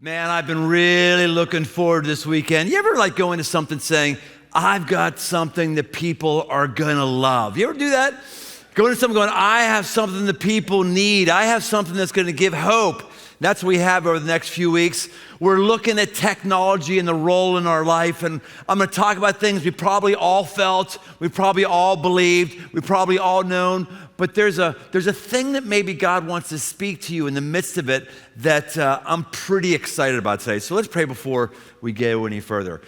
Man, I've been really looking forward to this weekend. You ever like go into something saying, I've got something that people are gonna love? You ever do that? Go into something going, I have something that people need. I have something that's gonna give hope. That's what we have over the next few weeks. We're looking at technology and the role in our life, and I'm gonna talk about things we probably all felt, we probably all believed, we probably all known, but there's a thing that maybe God wants to speak to you in the midst of it that I'm pretty excited about today. So let's pray before we go any further.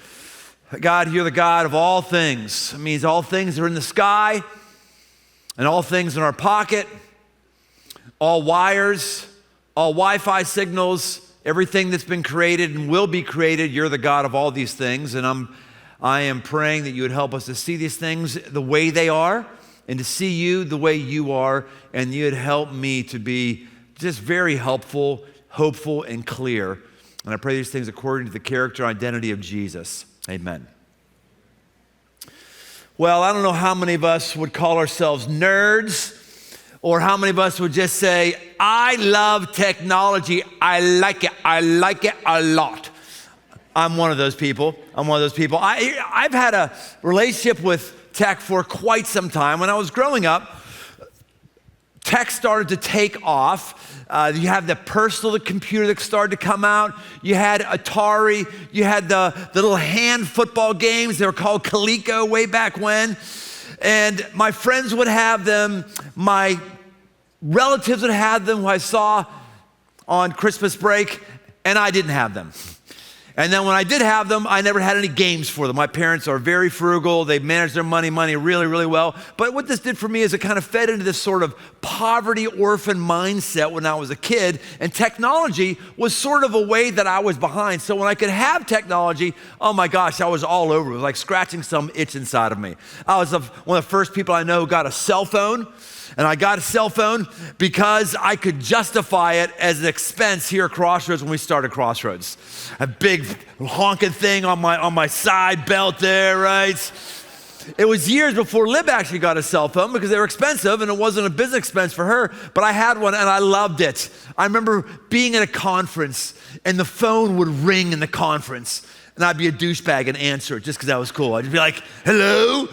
God, you're the God of all things. It means all things are in the sky and all things in our pocket, all wires, all Wi-Fi signals, everything that's been created and will be created. You're the God of all these things, and I am praying that you would help us to see these things the way they are and to see you the way you are, and you'd help me to be just very helpful, hopeful, and clear. And I pray these things according to the character and identity of Jesus. Amen. Well, I don't know how many of us would call ourselves nerds, or how many of us would just say, I love technology, I like it a lot. I'm one of those people. I've had a relationship with tech for quite some time. When I was growing up, tech started to take off. You have the personal computer that started to come out. You had Atari. You had the little hand football games. They were called Coleco way back when. And my friends would have them. My relatives would have them who I saw on Christmas break, and I didn't have them. And then when I did have them, I never had any games for them. My parents are very frugal. They manage their money really, really well. But what this did for me is it kind of fed into this sort of poverty orphan mindset when I was a kid. And technology was sort of a way that I was behind. So when I could have technology, oh my gosh, I was all over. It was like scratching some itch inside of me. I was one of the first people I know who got a cell phone. And I got a cell phone because I could justify it as an expense here at Crossroads when we started Crossroads. A big honking thing on my side belt there, right? It was years before Lib actually got a cell phone because they were expensive and it wasn't a business expense for her, but I had one and I loved it. I remember being at a conference and the phone would ring in the conference and I'd be a douchebag and answer it just because that was cool. I'd just be like, hello?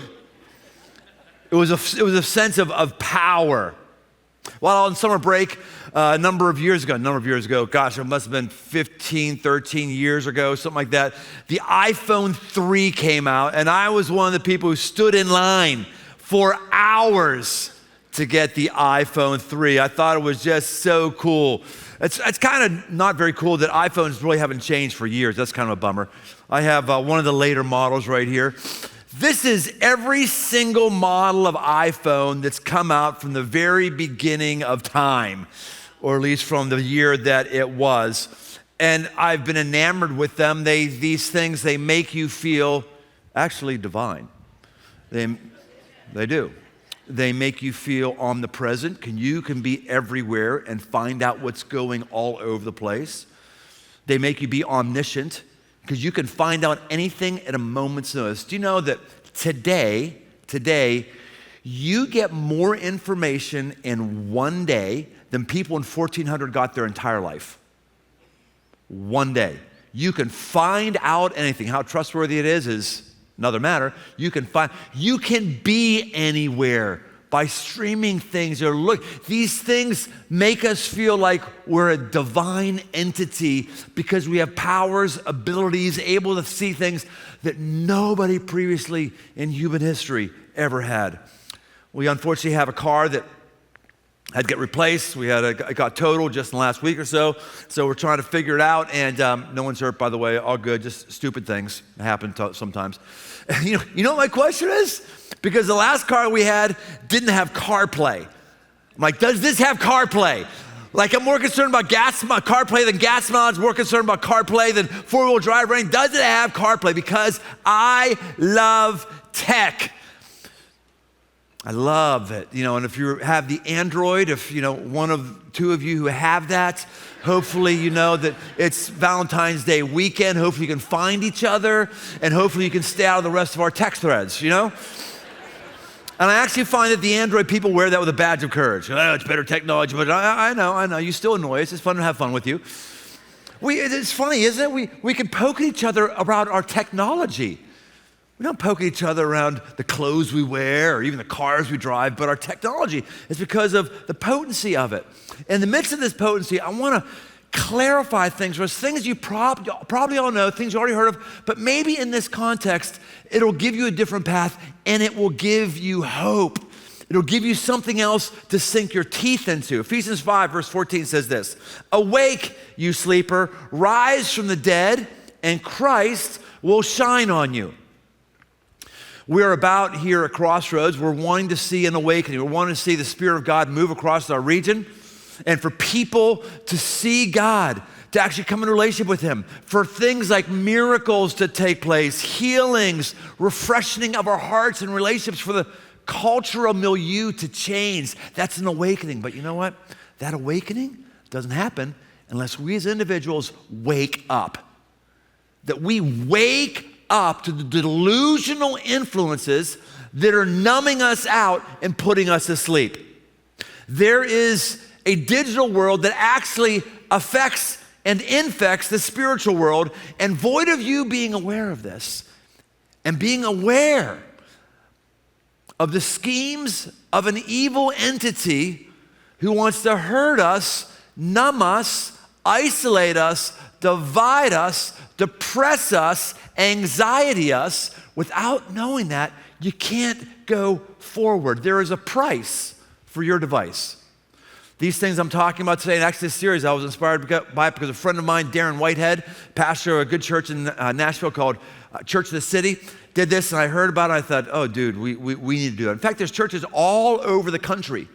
It was a sense of power. While on summer break a number of years ago, gosh, it must have been 15, 13 years ago, something like that, the iPhone 3 came out, and I was one of the people who stood in line for hours to get the iPhone 3. I thought it was just so cool. It's kind of not very cool that iPhones really haven't changed for years. That's kind of a bummer. I have one of the later models right here. This is every single model of iPhone that's come out from the very beginning of time, or at least from the year that it was. And I've been enamored with them. These things, they make you feel actually divine. They do. They make you feel omnipresent. You can be everywhere and find out what's going all over the place. They make you be omniscient, because you can find out anything at a moment's notice. Do you know that today, you get more information in one day than people in 1400 got their entire life? One day. You can find out anything. How trustworthy it is another matter. You can be anywhere by streaming things or look. These things make us feel like we're a divine entity because we have powers, abilities, able to see things that nobody previously in human history ever had. We unfortunately have a car that had to get replaced. It got totaled just in the last week or so. So we're trying to figure it out, and no one's hurt, by the way, all good, just stupid things happen sometimes. You know what my question is? Because the last car we had didn't have CarPlay. I'm like, does this have CarPlay? Like, I'm more concerned about CarPlay than gas mileage, more concerned about CarPlay than four-wheel drive range. Does it have CarPlay? Because I love tech. I love it, and if you have the Android, if one of two of you who have that, hopefully you know that it's Valentine's Day weekend. Hopefully you can find each other, and hopefully you can stay out of the rest of our text threads, And I actually find that the Android people wear that with a badge of courage. Oh, it's better technology, but I know, you still annoy us. It's fun to have fun with you. It's funny, isn't it? We can poke at each other about our technology. We don't poke at each other around the clothes we wear or even the cars we drive, but our technology is because of the potency of it. In the midst of this potency, I want to clarify things. There's things you probably all know, things you already heard of, but maybe in this context, it'll give you a different path and it will give you hope. It'll give you something else to sink your teeth into. Ephesians 5, verse 14 says this, "Awake, you sleeper, rise from the dead, and Christ will shine on you." We're about here at Crossroads, we're wanting to see an awakening. We're wanting to see the Spirit of God move across our region and for people to see God, to actually come in a relationship with Him, for things like miracles to take place, healings, refreshing of our hearts and relationships, for the cultural milieu to change. That's an awakening. But you know what? That awakening doesn't happen unless we as individuals wake up. That we wake up to the delusional influences that are numbing us out and putting us asleep. There is a digital world that actually affects and infects the spiritual world, and void of you being aware of this and being aware of the schemes of an evil entity who wants to hurt us, numb us, isolate us, divide us, depress us, anxiety us. Without knowing that, you can't go forward. There is a price for your device. These things I'm talking about today, and actually this series I was inspired by it because a friend of mine, Darren Whitehead, pastor of a good church in Nashville called Church of the City, did this, and I heard about it, and I thought, oh, dude, we need to do it. In fact, there's churches all over the country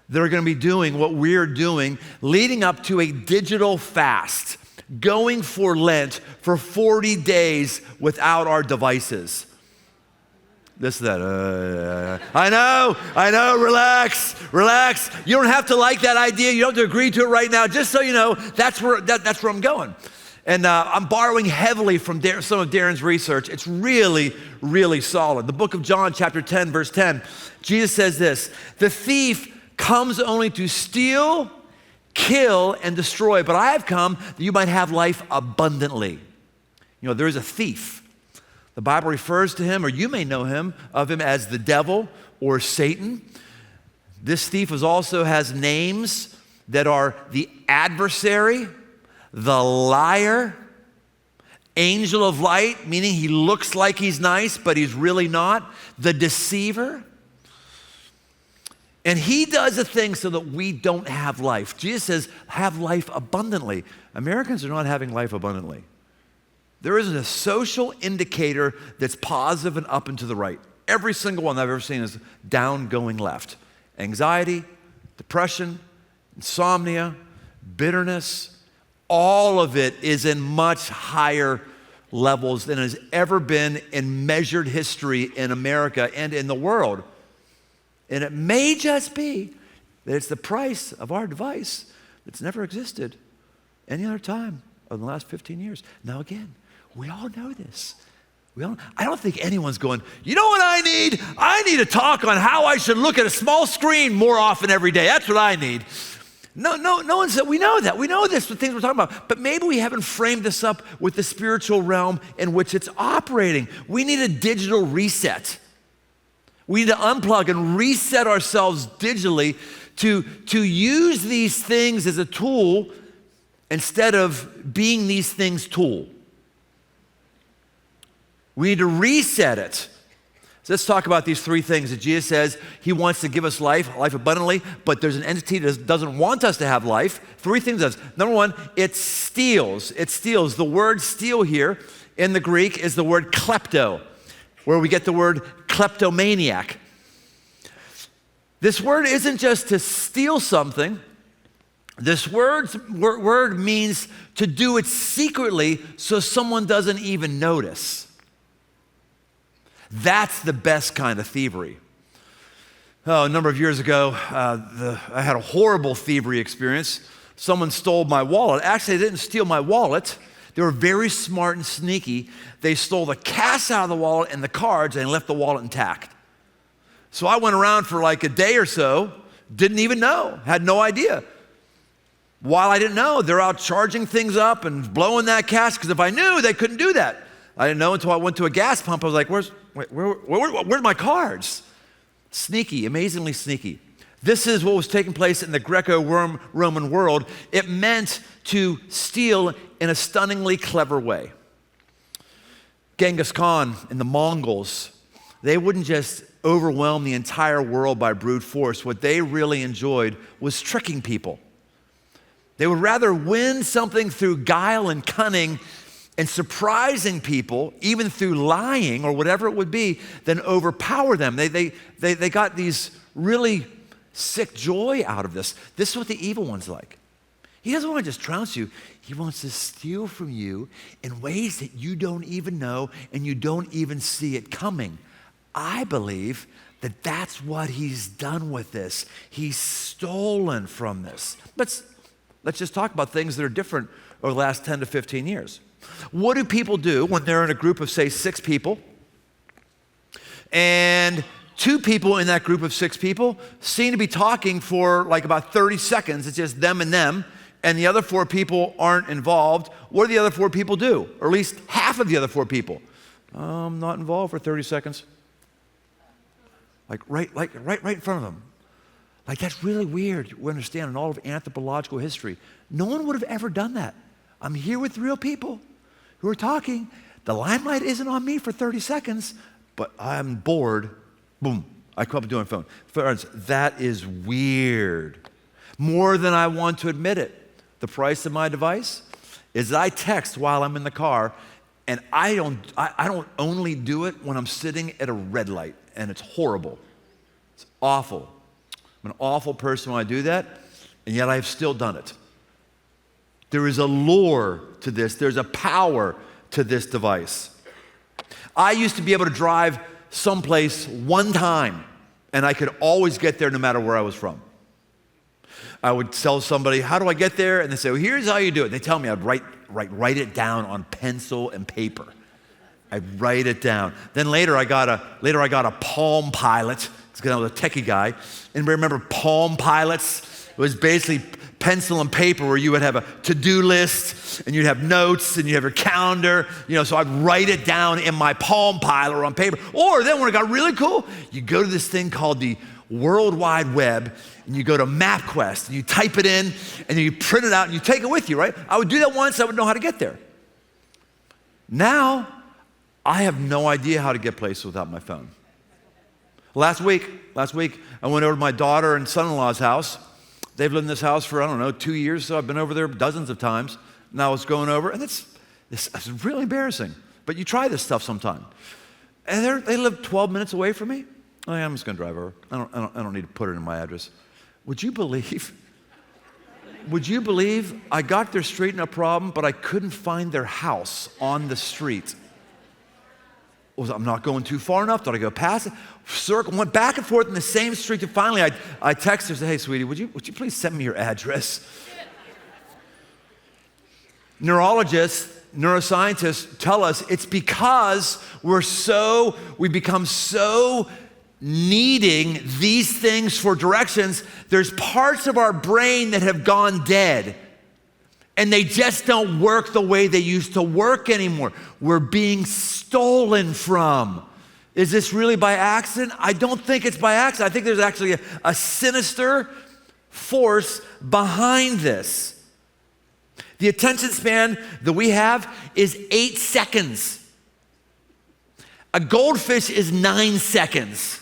that are going to be doing what we're doing, leading up to a digital fast, going for Lent for 40 days without our devices. This, that, I know, relax. You don't have to like that idea. You don't have to agree to it right now. Just so you know, that's where I'm going. And I'm borrowing heavily from some of Darren's research. It's really, really solid. The book of John, chapter 10, verse 10, Jesus says this, "The thief comes only to steal, kill, and destroy, but I have come that you might have life abundantly." You know, there is a thief. The Bible refers to him, or you may know him, of him as the devil or Satan. This thief also has names that are the adversary, the liar, angel of light, meaning he looks like he's nice, but he's really not, the deceiver. And he does a thing so that we don't have life. Jesus says, have life abundantly. Americans are not having life abundantly. There isn't a social indicator that's positive and up and to the right. Every single one I've ever seen is down going left. Anxiety, depression, insomnia, bitterness, all of it is in much higher levels than has ever been in measured history in America and in the world. And it may just be that it's the price of our device that's never existed any other time in the last 15 years. Now again, we all know this. I don't think anyone's going, you know what I need? I need a talk on how I should look at a small screen more often every day. That's what I need. No one said, we know that. We know this, the things we're talking about. But maybe we haven't framed this up with the spiritual realm in which it's operating. We need a digital reset. We need to unplug and reset ourselves digitally to use these things as a tool instead of being these things' tool. We need to reset it. So let's talk about these three things that Jesus says he wants to give us life abundantly, but there's an entity that doesn't want us to have life. Three things does. Number one, it steals. It steals. The word steal here in the Greek is the word klepto, where we get the word kleptomaniac. This word isn't just to steal something. This word means to do it secretly so someone doesn't even notice. That's the best kind of thievery. A number of years ago, I had a horrible thievery experience. Someone stole my wallet. Actually, they didn't steal my wallet. They were very smart and sneaky. They stole the cash out of the wallet and the cards and left the wallet intact. So I went around for like a day or so, didn't even know, had no idea. While I didn't know, they're out charging things up and blowing that cash, because if I knew, they couldn't do that. I didn't know until I went to a gas pump. I was like, where's my cards? Sneaky, amazingly sneaky. This is what was taking place in the Greco-Roman world. It meant to steal in a stunningly clever way. Genghis Khan and the Mongols, they wouldn't just overwhelm the entire world by brute force. What they really enjoyed was tricking people. They would rather win something through guile and cunning and surprising people, even through lying or whatever it would be, than overpower them. They got these really sick joy out of this. This is what the evil one's like. He doesn't want to just trounce you. He wants to steal from you in ways that you don't even know and you don't even see it coming. I believe that that's what he's done with this. He's stolen from this. Let's just talk about things that are different over the last 10 to 15 years. What do people do when they're in a group of, say, 6 people, and 2 people in that group of 6 people seem to be talking for like about 30 seconds. It's just them, and the other 4 people aren't involved. What do the other 4 people do? Or at least half of the other 4 people. I'm not involved for 30 seconds. Like right in front of them. Like, that's really weird. We understand in all of anthropological history, no one would have ever done that. I'm here with real people who are talking. The limelight isn't on me for 30 seconds, but I'm bored. Boom, I come up doing phone. Friends, that is weird. More than I want to admit it. The price of my device is that I text while I'm in the car, and I don't only do it when I'm sitting at a red light, and it's horrible. It's awful. I'm an awful person when I do that, and yet I've still done it. There is a lure to this. There's a power to this device. I used to be able to drive someplace one time, and I could always get there no matter where I was from. I would tell somebody, how do I get there? And they say, well, here's how you do it. They tell me I'd write it down on pencil and paper. I'd write it down. Then later I got a Palm Pilot, because I was a techie guy. And remember Palm Pilots? It was basically pencil and paper where you would have a to-do list, and you'd have notes, and you have your calendar. So I'd write it down in my Palm Pilot or on paper. Or then when it got really cool, you go to this thing called the World Wide Web, and you go to MapQuest, and you type it in, and then you print it out, and you take it with you, right? I would do that once, I would know how to get there. Now, I have no idea how to get places without my phone. Last week, I went over to my daughter and son-in-law's house. They've lived in this house for, 2 years, so I've been over there dozens of times. And I was going over, and it's really embarrassing. But you try this stuff sometime. And they live 12 minutes away from me. I'm just going to drive over. I don't need to put it in my address. Would you believe I got their street in a problem, but I couldn't find their house on the street? I'm not going too far enough. Did I go past it? Circle, went back and forth in the same street, and finally I texted her, said, hey, sweetie, would you please send me your address? Neurologists, neuroscientists tell us it's because we become so needing these things for directions. There's parts of our brain that have gone dead, and they just don't work the way they used to work anymore. We're being stolen from. Is this really by accident? I don't think it's by accident. I think there's actually a sinister force behind this. The attention span that we have is 8 seconds. A goldfish is 9 seconds.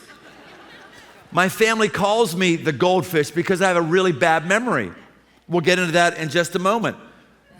My family calls me the goldfish because I have a really bad memory. We'll get into that in just a moment.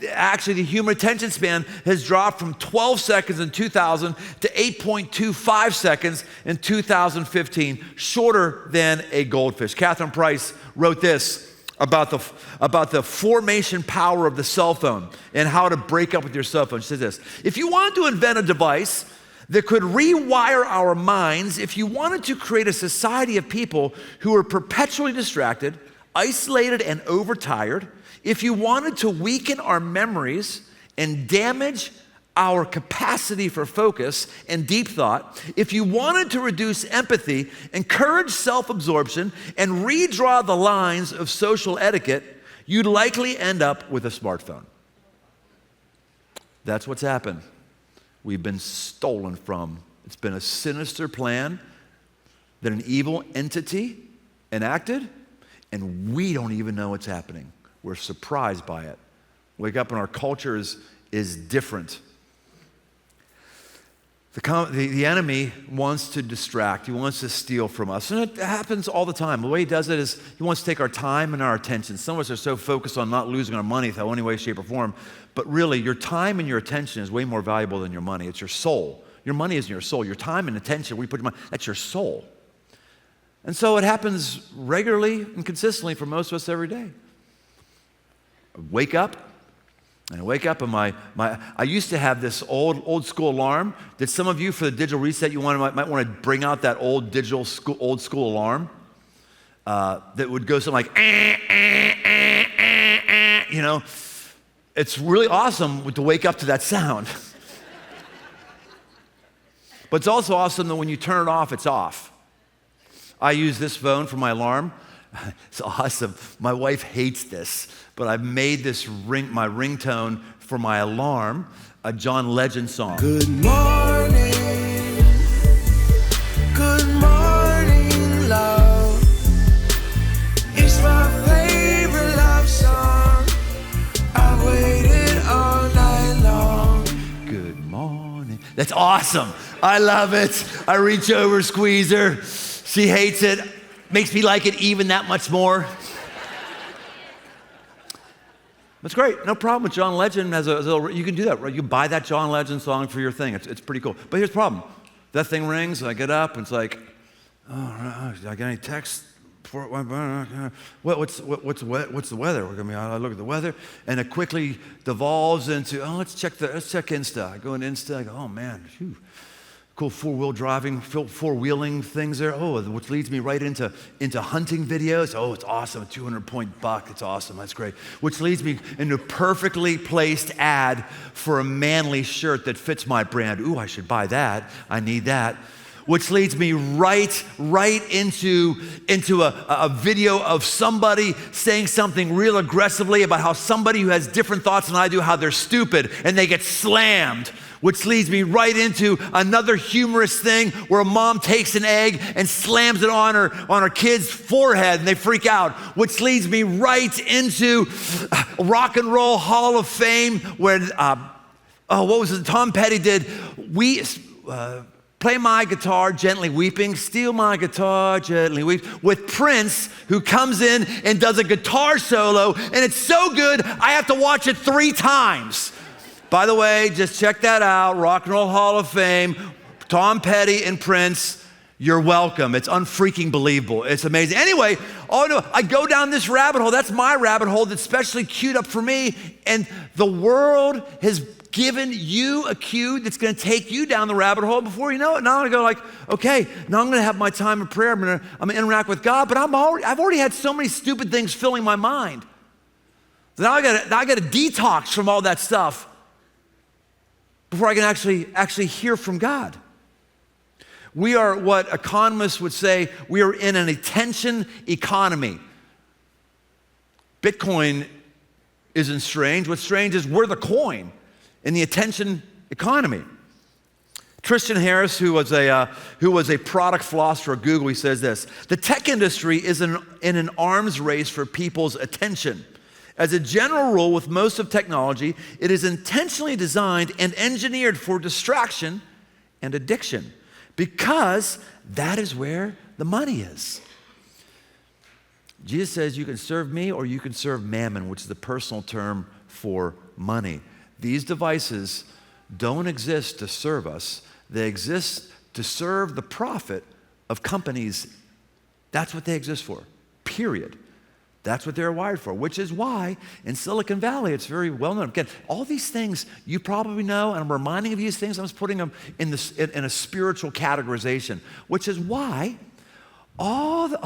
Actually, the human attention span has dropped from 12 seconds in 2000 to 8.25 seconds in 2015, shorter than a goldfish. Catherine Price wrote this about the formation power of the cell phone and how to break up with your cell phone. She says this: if you wanted to invent a device that could rewire our minds, if you wanted to create a society of people who are perpetually distracted, isolated, and overtired, if you wanted to weaken our memories and damage our capacity for focus and deep thought, if you wanted to reduce empathy, encourage self-absorption, and redraw the lines of social etiquette, you'd likely end up with a smartphone. That's what's happened. We've been stolen from. It's been a sinister plan that an evil entity enacted, and we don't even know what's happening. We're surprised by it. Wake up and our culture is different. The enemy wants to distract. He wants to steal from us. And it happens all the time. The way he does it is he wants to take our time and our attention. Some of us are so focused on not losing our money in any way, shape, or form. But really, your time and your attention is way more valuable than your money. It's your soul. Your money isn't your soul. Your time and attention, where you put your money, that's your soul. And so it happens regularly and consistently for most of us every day. I wake up and I used to have this old school alarm that some of you, for the digital reset, you might want to bring out that old school alarm that would go something like, you know. It's really awesome to wake up to that sound. But it's also awesome that when you turn it off, it's off. I use this phone for my alarm. It's awesome. My wife hates this, but I've made this my ringtone for my alarm, a John Legend song. Good morning, love. It's my favorite love song. I waited all night long. Good morning. That's awesome. I love it. I reach over, squeeze her. She hates it. Makes me like it even that much more. That's great. No problem with John Legend. You can do that, right? You buy that John Legend song for your thing. It's pretty cool. But here's the problem. That thing rings, and I get up, and it's like, oh, I got any texts? What's the weather? I look at the weather, and it quickly devolves into, let's check Insta. I go in Insta. I go, oh man, phew. Cool four-wheeling things there. Which leads me right into hunting videos. Oh, it's awesome, 200-point buck. It's awesome, that's great. Which leads me into a perfectly placed ad for a manly shirt that fits my brand. Ooh, I should buy that. I need that. Which leads me right into a video of somebody saying something real aggressively about how somebody who has different thoughts than I do, how they're stupid, and they get slammed. Which leads me right into another humorous thing where a mom takes an egg and slams it on her kid's forehead and they freak out. Which leads me right into Rock and Roll Hall of Fame where, what was it Tom Petty did? Play my guitar gently weeping, steal my guitar gently weeping, with Prince, who comes in and does a guitar solo, and it's so good, I have to watch it 3 times. By the way, just check that out, Rock and Roll Hall of Fame, Tom Petty and Prince, you're welcome. It's unfreaking believable. It's amazing. Anyway, I go down this rabbit hole. That's my rabbit hole that's specially queued up for me, and the world has given you a cue that's going to take you down the rabbit hole. Before you know it, now I'm going to go like, okay, now I'm going to have my time of prayer. I'm going to interact with God, but I've already had so many stupid things filling my mind. Now I got to detox from all that stuff before I can actually hear from God. We are what economists would say, we are in an attention economy. Bitcoin isn't strange. What's strange is we're the coin in the attention economy. Tristan Harris, who was a product philosopher at Google, he says this: the tech industry is in an arms race for people's attention. As a general rule, with most of technology, it is intentionally designed and engineered for distraction and addiction because that is where the money is. Jesus says you can serve me or you can serve mammon, which is the personal term for money. These devices don't exist to serve us. They exist to serve the profit of companies. That's what they exist for, period. That's what they're wired for, which is why in Silicon Valley, it's very well known. Again, all these things you probably know, and I'm reminding you of these things, I'm just putting them in a spiritual categorization, which is why all the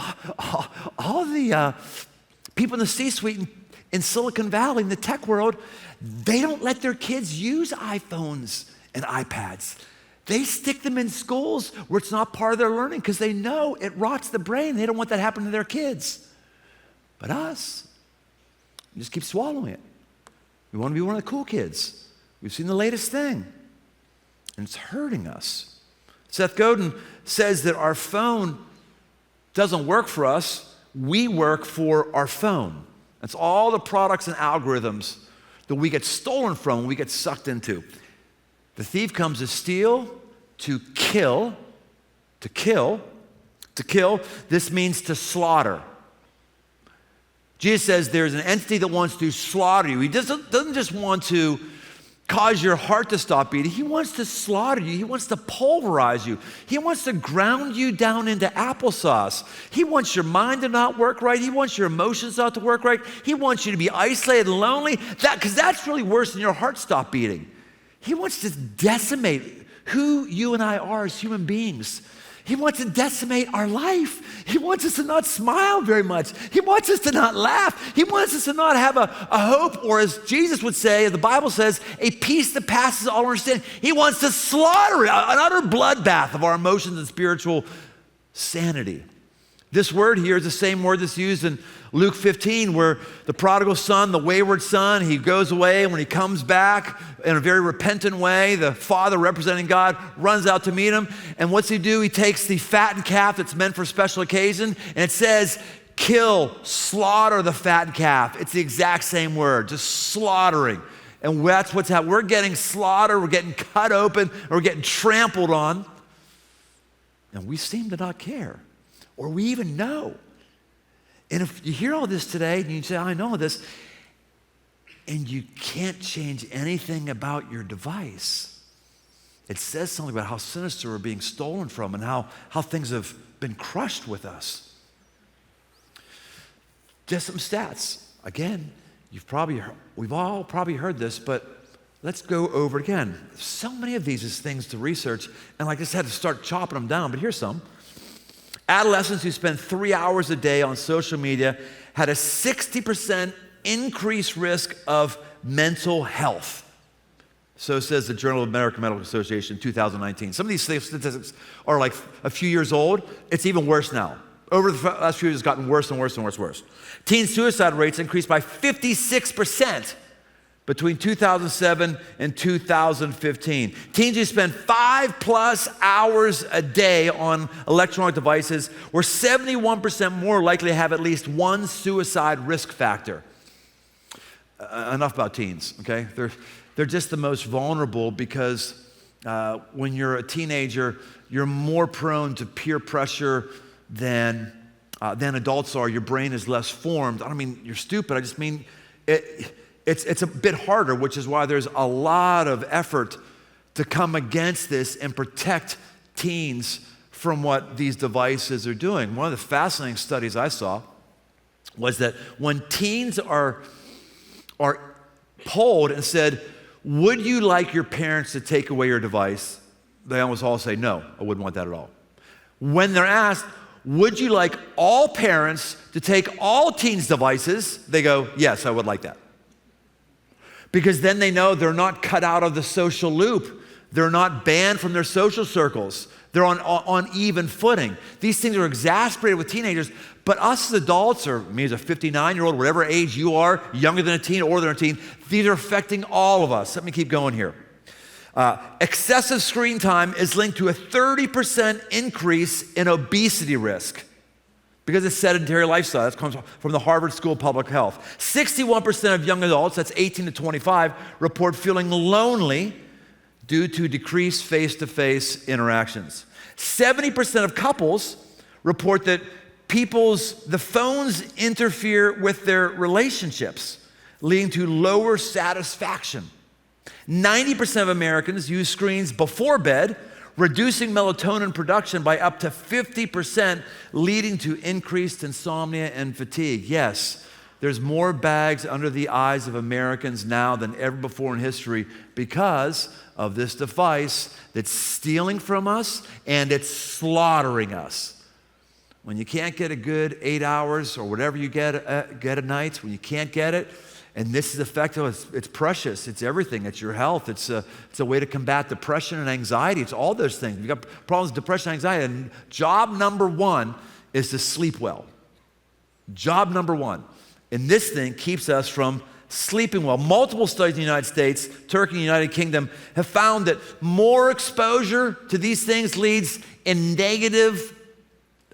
people in the C-suite in Silicon Valley, in the tech world, they don't let their kids use iPhones and iPads. They stick them in schools where it's not part of their learning because they know it rots the brain. They don't want that happening to their kids. But us, You just keep swallowing it. We want to be one of the cool kids. We've seen the latest thing, and it's hurting us. Seth Godin says that our phone doesn't work for us. We work for our phone. That's all the products and algorithms that we get stolen from, we get sucked into. The thief comes to steal, to kill, to kill. To kill, this means to slaughter. Jesus says there's an entity that wants to slaughter you. He doesn't just want to cause your heart to stop beating. He wants to slaughter you. He wants to pulverize you. He wants to ground you down into applesauce. He wants your mind to not work right. He wants your emotions not to work right. He wants you to be isolated and lonely, because that's really worse than your heart stop beating. He wants to decimate who you and I are as human beings. He wants to decimate our life. He wants us to not smile very much. He wants us to not laugh. He wants us to not have a hope, or as Jesus would say, the Bible says, a peace that passes all understanding. He wants to slaughter an utter bloodbath of our emotions and spiritual sanity. This word here is the same word that's used in Luke 15, where the prodigal son, the wayward son, he goes away, and when he comes back in a very repentant way, the father representing God runs out to meet him. And what's he do? He takes the fattened calf that's meant for a special occasion, and it says, kill, slaughter the fattened calf. It's the exact same word, just slaughtering. And that's what's happening. We're getting slaughtered, we're getting cut open, we're getting trampled on. And we seem to not care, or we even know. And if you hear all this today and you say, I know this, and you can't change anything about your device, it says something about how sinister we're being stolen from and how things have been crushed with us. Just some stats. Again, we've all probably heard this, but let's go over it again. So many of these is things to research, and I just had to start chopping them down, but here's some. Adolescents who spend 3 hours a day on social media had a 60% increased risk of mental health. So says the Journal of American Medical Association, 2019. Some of these statistics are like a few years old. It's even worse now. Over the last few years, it's gotten worse and worse and worse. Teen suicide rates increased by 56% between 2007 and 2015. Teens who spend 5+ hours a day on electronic devices were 71% more likely to have at least one suicide risk factor. Enough about teens, okay? They're just the most vulnerable because when you're a teenager, you're more prone to peer pressure than adults are. Your brain is less formed. I don't mean you're stupid, I just mean it's a bit harder, which is why there's a lot of effort to come against this and protect teens from what these devices are doing. One of the fascinating studies I saw was that when teens are polled and said, would you like your parents to take away your device? They almost all say, no, I wouldn't want that at all. When they're asked, would you like all parents to take all teens' devices? They go, yes, I would like that. Because then they know they're not cut out of the social loop. They're not banned from their social circles. They're on even footing. These things are exasperated with teenagers, but us as adults, or me as a 59-year-old, whatever age you are, younger than a teen, older than a teen, these are affecting all of us. Let me keep going here. Excessive screen time is linked to a 30% increase in obesity risk because of sedentary lifestyle. That comes from the Harvard School of Public Health. 61% of young adults, that's 18 to 25, report feeling lonely due to decreased face-to-face interactions. 70% of couples report that the phones interfere with their relationships, leading to lower satisfaction. 90% of Americans use screens before bed, reducing melatonin production by up to 50%, leading to increased insomnia and fatigue. Yes, there's more bags under the eyes of Americans now than ever before in history because of this device that's stealing from us and it's slaughtering us. When you can't get a good 8 hours or whatever you get at night, when you can't get it, and this is effective, it's precious, it's everything, it's your health, it's a way to combat depression and anxiety, it's all those things. You've got problems with depression and anxiety, and job number one is to sleep well. Job number one. And this thing keeps us from sleeping well. Multiple studies in the United States, Turkey, and the United Kingdom have found that more exposure to these things leads in negative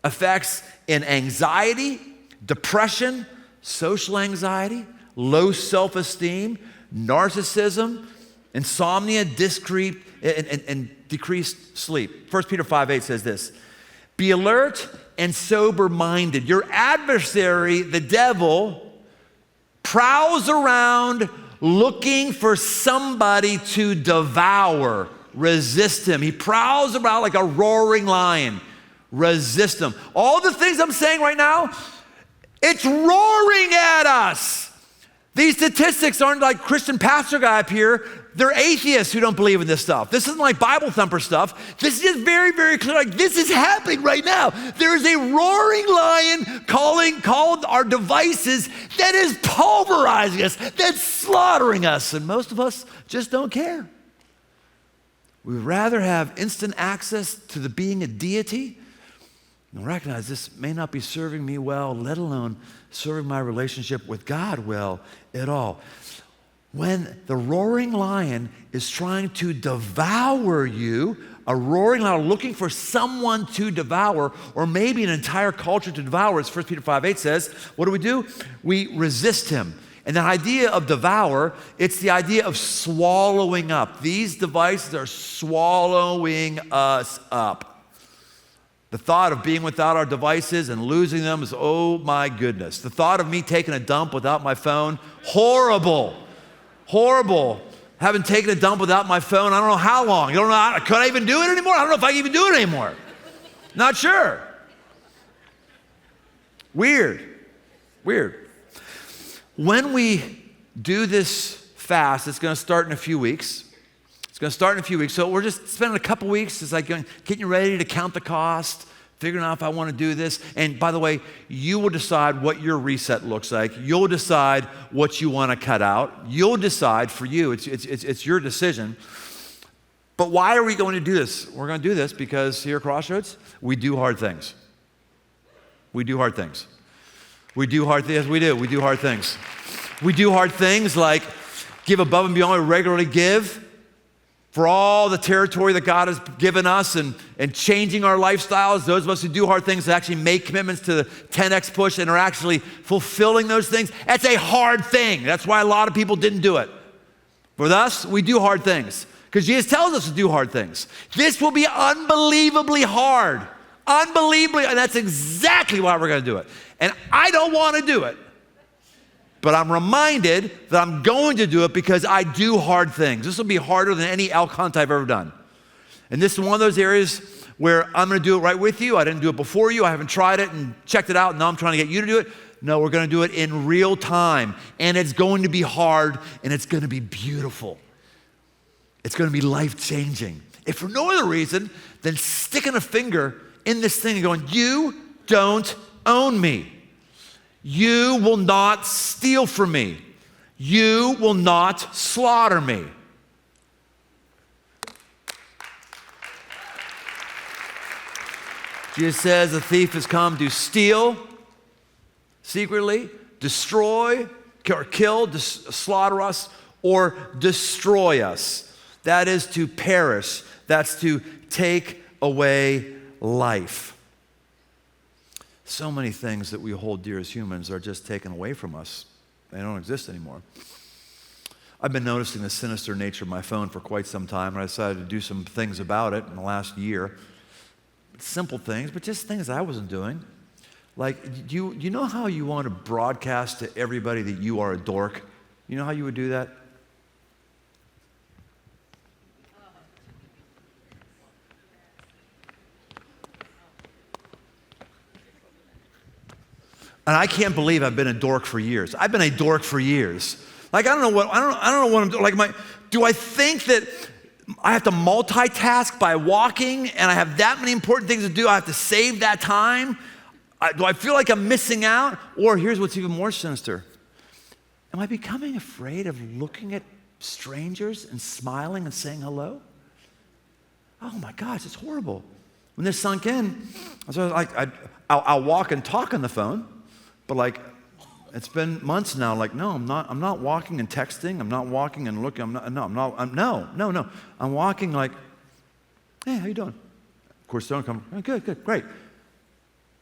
effects in anxiety, depression, social anxiety, low self-esteem, narcissism, insomnia, and decreased sleep. 1 Peter 5:8 says this, be alert and sober-minded. Your adversary, the devil, prowls around looking for somebody to devour. Resist him. He prowls around like a roaring lion. Resist him. All the things I'm saying right now, it's roaring at us. These statistics aren't like Christian pastor guy up here. They're atheists who don't believe in this stuff. This isn't like Bible thumper stuff. This is just very, very clear. Like, this is happening right now. There is a roaring lion called our devices that is pulverizing us, that's slaughtering us. And most of us just don't care. We'd rather have instant access to the being a deity and recognize this may not be serving me well, let alone serving my relationship with God well at all. When the roaring lion is trying to devour you, a roaring lion looking for someone to devour, or maybe an entire culture to devour, as 1 Peter 5:8 says, what do? We resist him. And the idea of devour, it's the idea of swallowing up. These devices are swallowing us up. The thought of being without our devices and losing them is, oh my goodness. The thought of me taking a dump without my phone, horrible. Horrible. Haven't taken a dump without my phone, I don't know how long. You don't know, could I even do it anymore? I don't know if I can even do it anymore. Not sure. Weird. When we do this fast, it's going to start in a few weeks. So we're just spending a couple weeks. It's like getting ready to count the cost, figuring out if I want to do this. And by the way, you will decide what your reset looks like. You'll decide what you want to cut out. You'll decide for you. It's your decision. But why are we going to do this? We're going to do this because here at Crossroads, we do hard things. We do hard things. We do hard things. We do hard things. We do hard things like give above and beyond what we regularly give, for all the territory that God has given us and changing our lifestyles. Those of us who do hard things that actually make commitments to the 10X push and are actually fulfilling those things, that's a hard thing. That's why a lot of people didn't do it. For us, we do hard things because Jesus tells us to do hard things. This will be unbelievably hard. Unbelievably, and that's exactly why we're going to do it. And I don't want to do it. But I'm reminded that I'm going to do it because I do hard things. This will be harder than any elk hunt I've ever done. And this is one of those areas where I'm going to do it right with you. I didn't do it before you. I haven't tried it and checked it out. And now I'm trying to get you to do it. No, we're going to do it in real time. And it's going to be hard and it's going to be beautiful. It's going to be life-changing. If for no other reason than sticking a finger in this thing and going, you don't own me. You will not steal from me. You will not slaughter me. Jesus says the thief has come to steal secretly, destroy, or kill, slaughter us, or destroy us. That is to perish. That's to take away life. So many things that we hold dear as humans are just taken away from us. They don't exist anymore. I've been noticing the sinister nature of my phone for quite some time, and I decided to do some things about it in the last year. Simple things, but just things I wasn't doing. Like, do you know how you want to broadcast to everybody that you are a dork? You know how you would do that? And I can't believe I've been a dork for years. I've been a dork for years. Like, I don't know what I'm doing. Like, do I think that I have to multitask by walking and I have that many important things to do? I have to save that time? Do I feel like I'm missing out? Or here's what's even more sinister. Am I becoming afraid of looking at strangers and smiling and saying hello? Oh my gosh, it's horrible. When this sunk in, I'll walk and talk on the phone. But like, it's been months now, like, no, I'm not walking and texting. I'm not walking and looking. No. I'm walking like, hey, how you doing? Of course, they don't come, oh, good, great.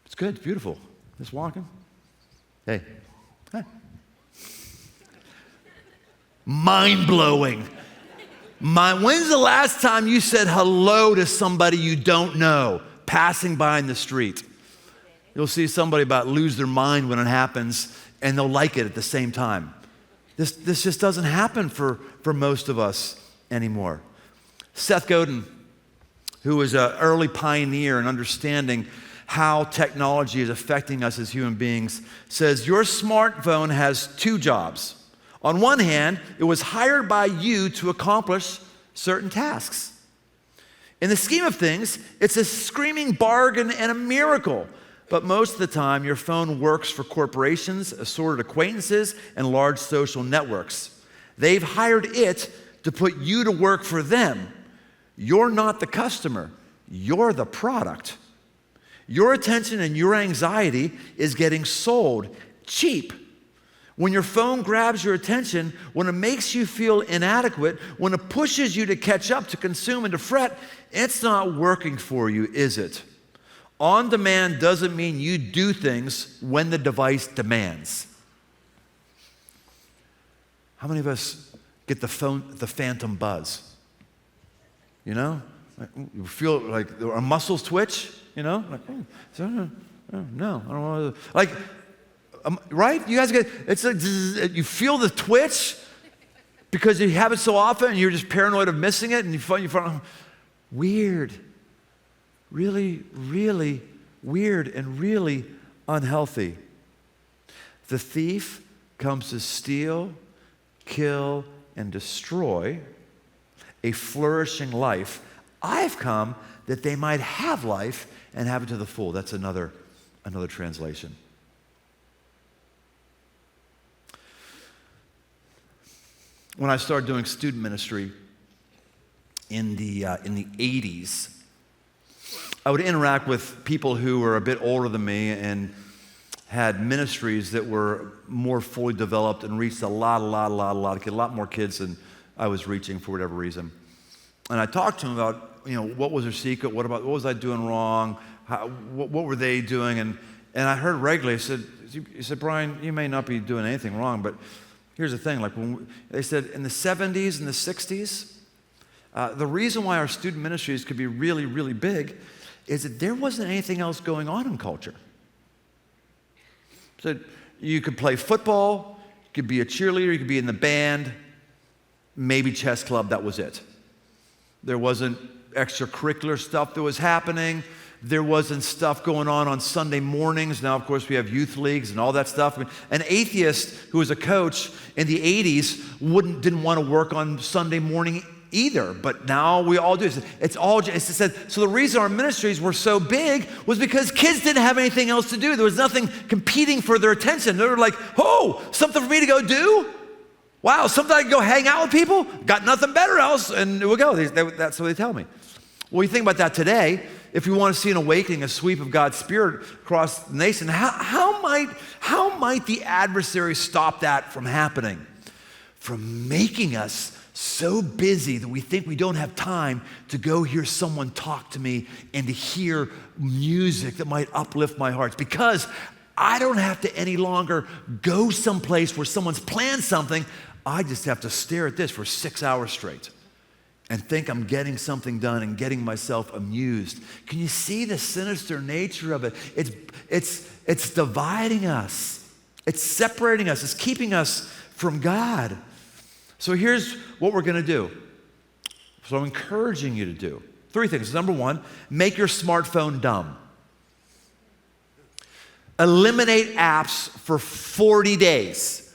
It's good, it's beautiful. Just walking. Hey. Mind-blowing. When's the last time you said hello to somebody you don't know passing by in the street? You'll see somebody about lose their mind when it happens, and they'll like it at the same time. This just doesn't happen for most of us anymore. Seth Godin, who was an early pioneer in understanding how technology is affecting us as human beings, says your smartphone has two jobs. On one hand, it was hired by you to accomplish certain tasks. In the scheme of things, it's a screaming bargain and a miracle. But most of the time, your phone works for corporations, assorted acquaintances, and large social networks. They've hired it to put you to work for them. You're not the customer. You're the product. Your attention and your anxiety is getting sold cheap. When your phone grabs your attention, when it makes you feel inadequate, when it pushes you to catch up, to consume, and to fret, it's not working for you, is it? On demand doesn't mean you do things when the device demands. How many of us get the phantom buzz? You know? You feel like our muscles twitch, you know? Like, no, I don't know. Like, right? You guys it's like, you feel the twitch because you have it so often and you're just paranoid of missing it and you find weird. Really, really weird and really unhealthy. The thief comes to steal, kill, and destroy a flourishing life. I've come that they might have life and have it to the full. That's another translation. When I started doing student ministry in the 80s, I would interact with people who were a bit older than me and had ministries that were more fully developed and reached a lot more kids than I was reaching for whatever reason. And I talked to them about, what was their secret? What was I doing wrong? What were they doing? And I heard regularly, he said, Brian, you may not be doing anything wrong, but here's the thing. Like they said in the 70s and the 60s, the reason why our student ministries could be really, really big is that there wasn't anything else going on in culture. So you could play football, you could be a cheerleader, you could be in the band, maybe chess club, that was it. There wasn't extracurricular stuff that was happening. There wasn't stuff going on Sunday mornings. Now, of course, we have youth leagues and all that stuff. An atheist who was a coach in the 80s didn't want to work on Sunday morning either, but now we all do. It's said, so the reason our ministries were so big was because kids didn't have anything else to do. There was nothing competing for their attention. They were like, oh, something for me to go do? Wow, something I can go hang out with people? Got nothing better else, and we'll go. That's what they tell me. Well, you think about that today, if you want to see an awakening, a sweep of God's Spirit across the nation, how might the adversary stop that from happening? From making us so busy that we think we don't have time to go hear someone talk to me and to hear music that might uplift my heart. Because I don't have to any longer go someplace where someone's planned something. I just have to stare at this for 6 hours straight and think I'm getting something done and getting myself amused. Can you see the sinister nature of it? It's dividing us. It's separating us. It's keeping us from God. So here's what we're going to do. So I'm encouraging you to do 3 things. Number 1, make your smartphone dumb. Eliminate apps for 40 days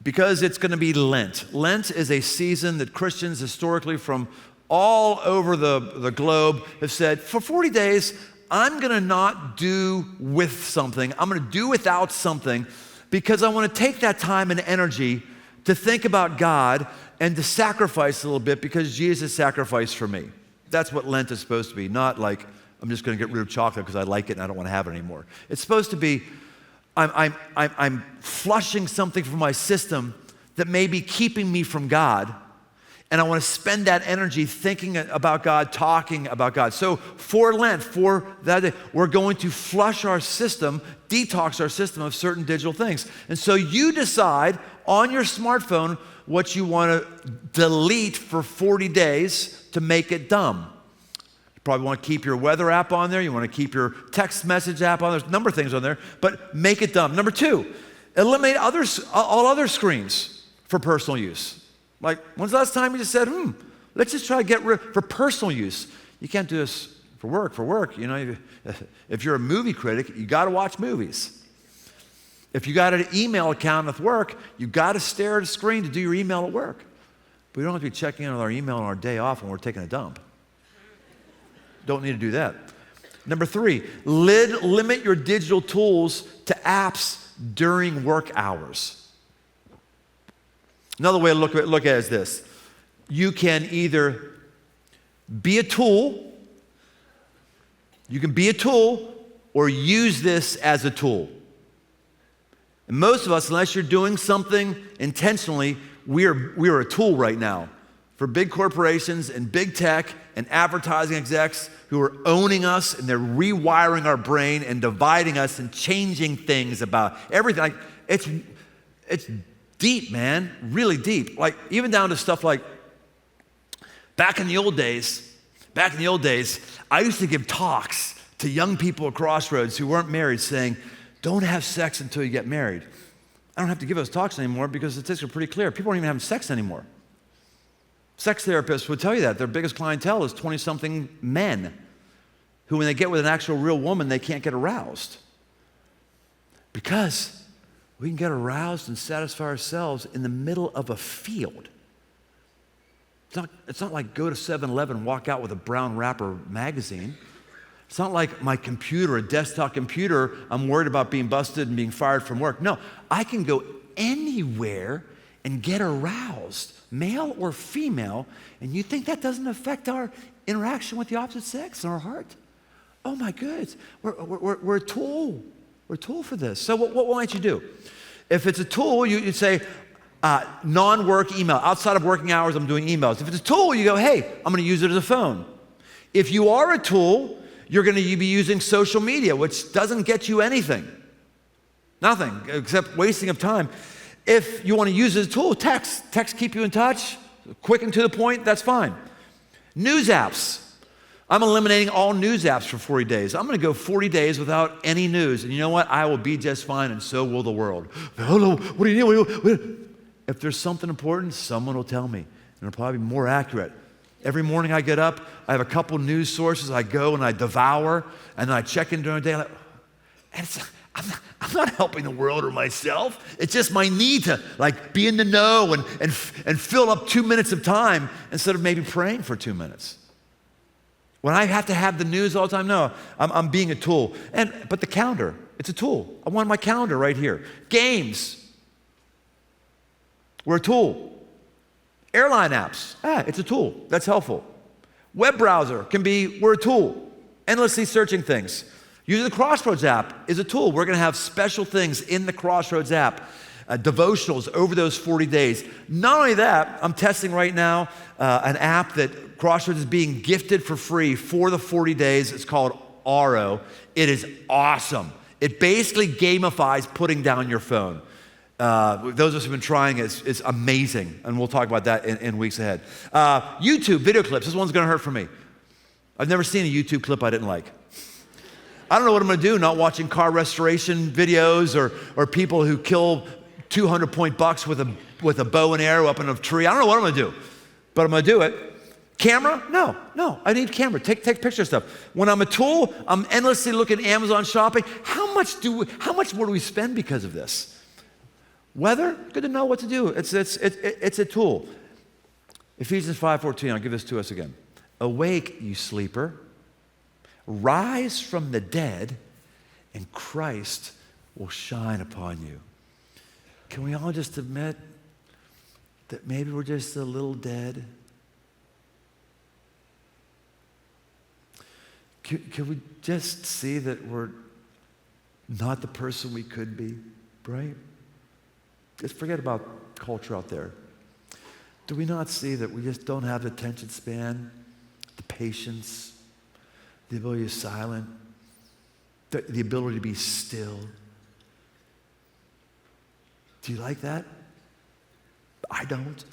because it's going to be Lent. Lent is a season that Christians historically from all over the globe have said, for 40 days, I'm going to not do with something. I'm going to do without something because I want to take that time and energy to think about God and to sacrifice a little bit because Jesus sacrificed for me. That's what Lent is supposed to be, not like I'm just going to get rid of chocolate because I like it and I don't want to have it anymore. It's supposed to be, I'm flushing something from my system that may be keeping me from God, and I want to spend that energy thinking about God, talking about God. So for Lent, for that day, we're going to flush our system, detox our system of certain digital things. And so you decide on your smartphone what you want to delete for 40 days to make it dumb. You probably want to keep your weather app on there. You want to keep your text message app on there. There's a number of things on there, but make it dumb. Number 2, eliminate all other screens for personal use. Like, when's the last time you just said, let's just try to get rid for personal use? You can't do this for work. You know, if you're a movie critic, you got to watch movies. If you got an email account at work, you got to stare at a screen to do your email at work. But we don't have to be checking in on our email on our day off when we're taking a dump. Don't need to do that. Number 3, limit your digital tools to apps during work hours. Another way to look at it is this. You can either be a tool, or use this as a tool. And most of us, unless you're doing something intentionally, we are a tool right now for big corporations and big tech and advertising execs who are owning us, and they're rewiring our brain and dividing us and changing things about everything. Like, it's deep, man, really deep. Like, even down to stuff like back in the old days, I used to give talks to young people at Crossroads who weren't married saying, don't have sex until you get married. I don't have to give those talks anymore because the statistics are pretty clear. People aren't even having sex anymore. Sex therapists would tell you that. Their biggest clientele is 20-something men who, when they get with an actual real woman, they can't get aroused. Because we can get aroused and satisfy ourselves in the middle of a field. It's not like go to 7-Eleven and walk out with a brown wrapper magazine. It's not like my computer, a desktop computer, I'm worried about being busted and being fired from work. No, I can go anywhere and get aroused, male or female, and you think that doesn't affect our interaction with the opposite sex and our heart? Oh my goodness, we're a tool. We're a tool for this. So what might you do? If it's a tool, you'd say, non-work email. Outside of working hours, I'm doing emails. If it's a tool, you go, hey, I'm going to use it as a phone. If you are a tool, you're going to be using social media, which doesn't get you anything. Nothing, except wasting of time. If you want to use it as a tool, text. Text keep you in touch, quick and to the point, that's fine. News apps. I'm eliminating all news apps for 40 days. I'm going to go 40 days without any news. And you know what? I will be just fine, and so will the world. Hello, what do you need? If there's something important, someone will tell me, and it'll probably be more accurate. Every morning I get up, I have a couple news sources I go and I devour, and then I check in during the day. And I'm not helping the world or myself. It's just my need to be in the know and fill up 2 minutes of time instead of maybe praying for 2 minutes. When I have to have the news all the time, no, I'm being a tool. But the calendar, it's a tool. I want my calendar right here. Games, we're a tool. Airline apps, it's a tool. That's helpful. Web browser we're a tool. Endlessly searching things. Using the Crossroads app is a tool. We're going to have special things in the Crossroads app, devotionals over those 40 days. Not only that, I'm testing right now an app that Crossroads is being gifted for free for the 40 days. It's called Aro. It is awesome. It basically gamifies putting down your phone. Those of us who've been trying it, it's amazing, and we'll talk about that in weeks ahead. YouTube video clips. This one's going to hurt for me. I've never seen a YouTube clip I didn't like. I don't know what I'm going to do, not watching car restoration videos or people who kill 200-point bucks with a bow and arrow up in a tree. I don't know what I'm going to do, but I'm going to do it. Camera? No, I need camera. Take picture stuff. When I'm a tool, I'm endlessly looking at Amazon shopping. How much more do we spend because of this? Weather? Good to know what to do. It's a tool. Ephesians 5:14, I'll give this to us again. Awake, you sleeper. Rise from the dead, and Christ will shine upon you. Can we all just admit that maybe we're just a little dead? Can we just see that we're not the person we could be, right? Just forget about culture out there. Do we not see that we just don't have the attention span, the patience, the ability to be silent, the ability to be still? Do you like that? I don't.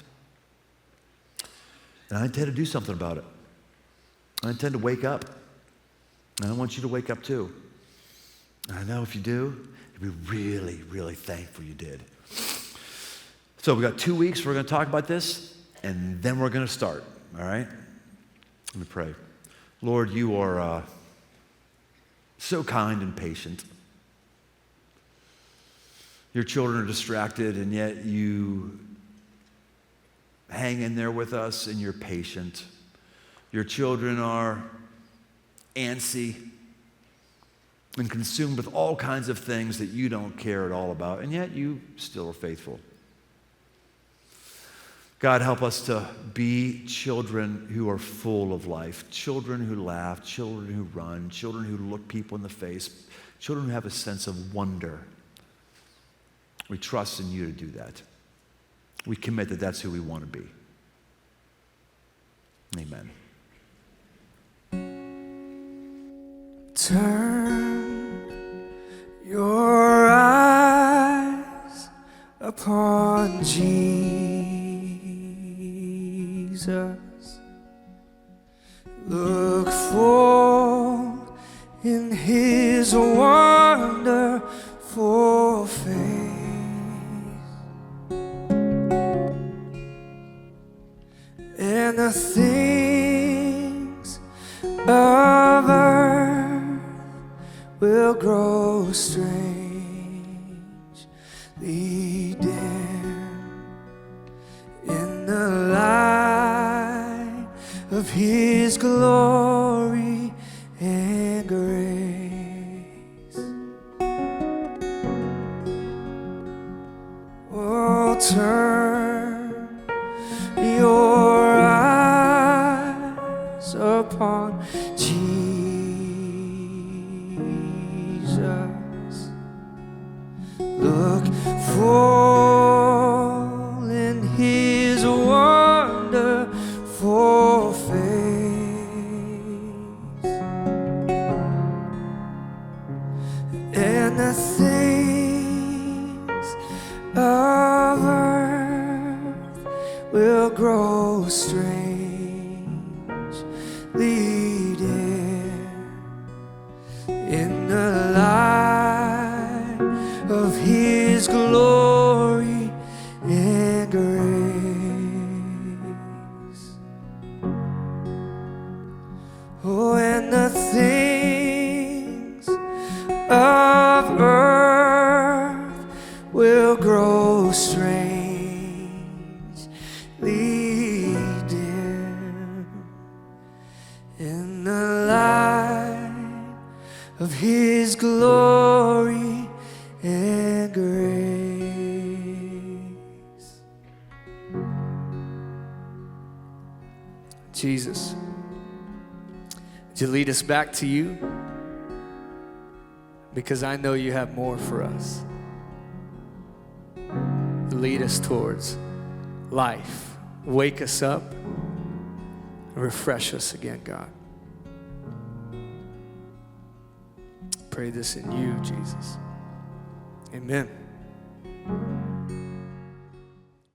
And I intend to do something about it. I intend to wake up. And I want you to wake up too. And I know if you do, you'll be really, really thankful you did. So we got 2 weeks. We're going to talk about this, and then we're going to start. All right? Let me pray. Lord, you are so kind and patient. Your children are distracted, and yet you hang in there with us, and you're patient. Your children are antsy and consumed with all kinds of things that you don't care at all about, and yet you still are faithful. God, help us to be children who are full of life, children who laugh, children who run, children who look people in the face, children who have a sense of wonder. We trust in you to do that. We commit that that's who we want to be. Amen. Turn your eyes upon Jesus. Look full in his wonderful face. And the things of earth will grow strangely dim in the light of his glory and grace. Oh, turn your eyes upon Jesus. Look full in his wonderful face, and the things of earth will grow strangely dim in the light of his glory and grace. Oh, and the things of earth will grow strangely dim in the light of his glory and grace. Jesus, would you lead us back to you? Because I know you have more for us. Lead us towards life. Wake us up. Refresh us again, God. Pray this in you, Jesus. Amen.